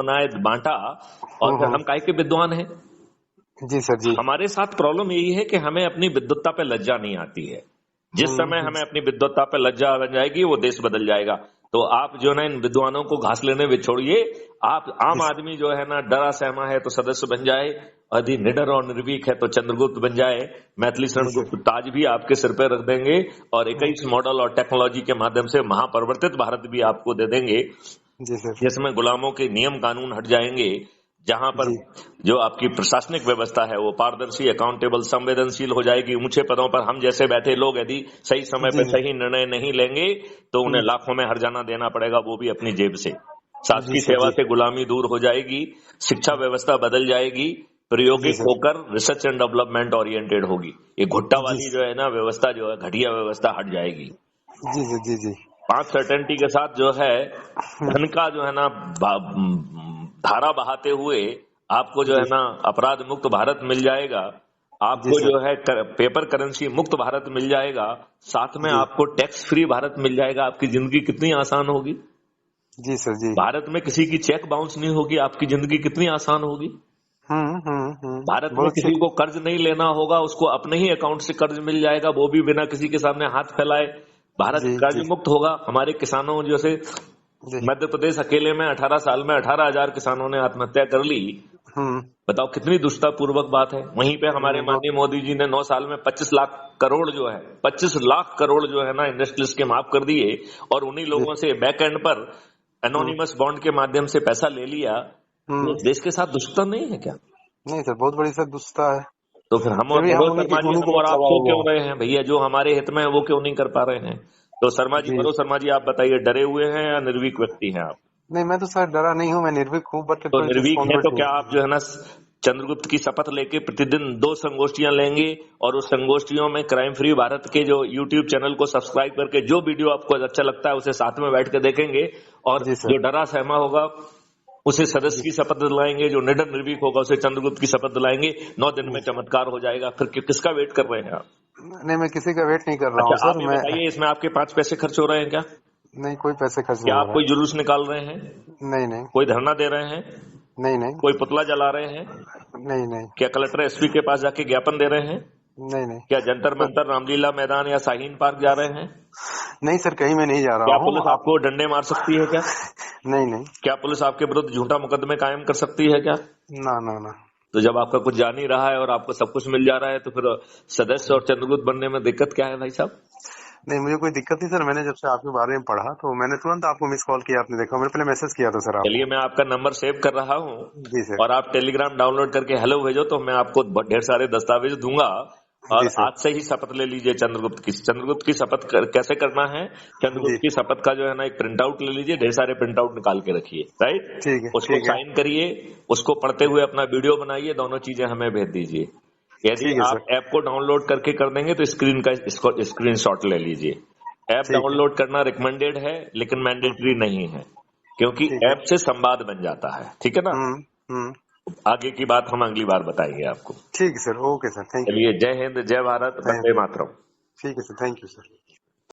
बनाए बांटा, और फिर हम काहे के विद्वान हैं। जी सर जी। हमारे साथ प्रॉब्लम यही है कि हमें अपनी विद्वत्ता पे लज्जा नहीं आती है। जिस समय हमें अपनी विद्वत्ता पे लज्जा बन जाएगी वो देश बदल जाएगा। तो आप जो है ना इन विद्वानों को घास लेने में छोड़िए। आप आम आदमी जो है ना डरा सहमा है तो सदस्य बन जाए, यदि निडर और निर्भीक है तो चंद्रगुप्त बन जाए। मैथिली शरण गुप्त ताज भी आपके सिर पे रख देंगे और 21 मॉडल और टेक्नोलॉजी के माध्यम से महापरिवर्तित भारत भी आपको दे देंगे, जी सर। जिसमें गुलामों के नियम कानून हट जाएंगे, जहां पर जो आपकी प्रशासनिक व्यवस्था है वो पारदर्शी, अकाउंटेबल, संवेदनशील हो जाएगी। ऊंचे पदों पर हम जैसे बैठे लोग यदि सही समय पर सही निर्णय नहीं लेंगे तो उन्हें लाखों में हर्जाना देना पड़ेगा, वो भी अपनी जेब से। शासकीय सेवा से गुलामी दूर हो जाएगी, शिक्षा व्यवस्था बदल जाएगी, प्रायोगिक होकर रिसर्च एंड डेवलपमेंट ओरिएंटेड होगी। ये घुट्टा वाली जो है ना व्यवस्था, जो है घटिया व्यवस्था, हट जाएगी। जी जी जी जी। 5 सर्टेनिटी के साथ जो है धन का जो है ना धारा बहाते हुए आपको जो है ना अपराध मुक्त भारत मिल जाएगा। आपको जो है पेपर करेंसी मुक्त भारत मिल जाएगा। साथ में आपको टैक्स फ्री भारत मिल जाएगा। आपकी जिंदगी कितनी आसान होगी। जी सर जी। भारत में किसी की चेक बाउंस नहीं होगी। आपकी जिंदगी कितनी आसान होगी। भारत में किसी को कर्ज नहीं लेना होगा, उसको अपने ही अकाउंट से कर्ज मिल जाएगा, वो भी बिना किसी के सामने हाथ फैलाए। भारत कर्ज मुक्त होगा। हमारे किसानों जैसे मध्य प्रदेश अकेले में 18 साल में 18,000 किसानों ने आत्महत्या कर ली। बताओ कितनी दुष्टता पूर्वक बात है। वहीं पे हमारे माननीय मोदी जी ने 9 साल में 25 लाख करोड़ जो है 25 लाख करोड़ जो है ना इंडस्ट्रियलिस्ट के माफ कर दिए, और उन्हीं लोगों से बैक एंड पर एनोनिमस बॉन्ड के माध्यम से पैसा ले लिया। तो देश के साथ दुष्टता नहीं है क्या? नहीं सर, बहुत बड़ी सर दुष्टता है। तो फिर हम और आप सो क्यों रहे हैं भैया? जो हमारे हित में है वो क्यों नहीं कर पा रहे हैं? तो शर्मा जी, मरो शर्मा जी, आप बताइए, डरे हुए हैं या निर्भीक व्यक्ति हैं आप? नहीं, मैं तो सर डरा नहीं हूँ, मैं निर्भीक हूँ। बट तो निर्भीक है तो क्या आप जो है ना चंद्रगुप्त की शपथ लेके प्रतिदिन 2 संगोष्ठियां लेंगे, और उस संगोष्ठियों में क्राइम फ्री भारत के जो यूट्यूब चैनल को सब्सक्राइब करके जो वीडियो आपको अच्छा लगता है उसे साथ में बैठ के देखेंगे, और जो डरा सहमा होगा उसे सदस्य की शपथ दिलाएंगे, जो निडर निर्भीक होगा उसे चंद्रगुप्त की शपथ दिलाएंगे। 9 दिन में चमत्कार हो जाएगा। फिर किसका वेट कर रहे हैं आप? नहीं, मैं किसी का वेट नहीं कर रहा हूँ सर। आप बताइए, इसमें आपके 5 पैसे खर्च हो रहे हैं क्या? नहीं, कोई पैसे खर्च नहीं। क्या आप कोई जुलूस निकाल रहे हैं? नहीं नहीं। कोई धरना दे रहे हैं? नहीं नहीं। कोई पुतला जला रहे हैं? नहीं नहीं। क्या कलेक्टर एसपी के पास जाके ज्ञापन दे रहे हैं? नहीं नहीं। क्या जंतर मंतर, रामलीला मैदान या शाहीन पार्क जा रहे हैं? नहीं सर, कहीं मैं नहीं जा रहा हूँ। क्या पुलिस आपको डंडे मार सकती है क्या? नहीं नहीं। क्या पुलिस आपके विरुद्ध झूठा मुकदमे कायम कर सकती है क्या? ना ना ना। तो जब आपका कुछ जा नहीं रहा है और आपको सब कुछ मिल जा रहा है तो फिर सदस्य और चंद्रगुप्त बनने में दिक्कत क्या है भाई साहब? नहीं, मुझे कोई दिक्कत नहीं सर। मैंने जब से आपके बारे में पढ़ा तो मैंने तुरंत आपको मिस कॉल किया। आपने देखा, मैंने पहले मैसेज किया था सर आपको। चलिए, मैं आपका नंबर सेव कर रहा हूँ। जी सर। और आप टेलीग्राम डाउनलोड करके हेलो भेजो तो मैं आपको ढेर सारे दस्तावेज दूंगा। और आज से ही शपथ ले लीजिए चंद्रगुप्त की। चंद्रगुप्त की शपथ कैसे करना है? चंद्रगुप्त की शपथ का जो है ना एक प्रिंट आउट ले लीजिए, ढेर सारे प्रिंट आउट निकाल के रखिए, राइट? ठीक है। उसको साइन करिए, उसको पढ़ते हुए अपना वीडियो बनाइए, दोनों चीजें हमें भेज दीजिए। यदि आप ऐप को डाउनलोड करके कर देंगे तो स्क्रीन का स्क्रीनशॉट ले लीजिए। ऐप डाउनलोड करना रिकमेंडेड है लेकिन मैंडेटरी नहीं है, क्योंकि ऐप से संवाद बन जाता है। ठीक है ना? आगे की बात हम अगली बार बताएंगे आपको। ठीक है sir. Okay sir, thank you. चलिए, जय हिंद, जय भारत, वंदे मातरम। ठीक है सर, थैंक यू सर।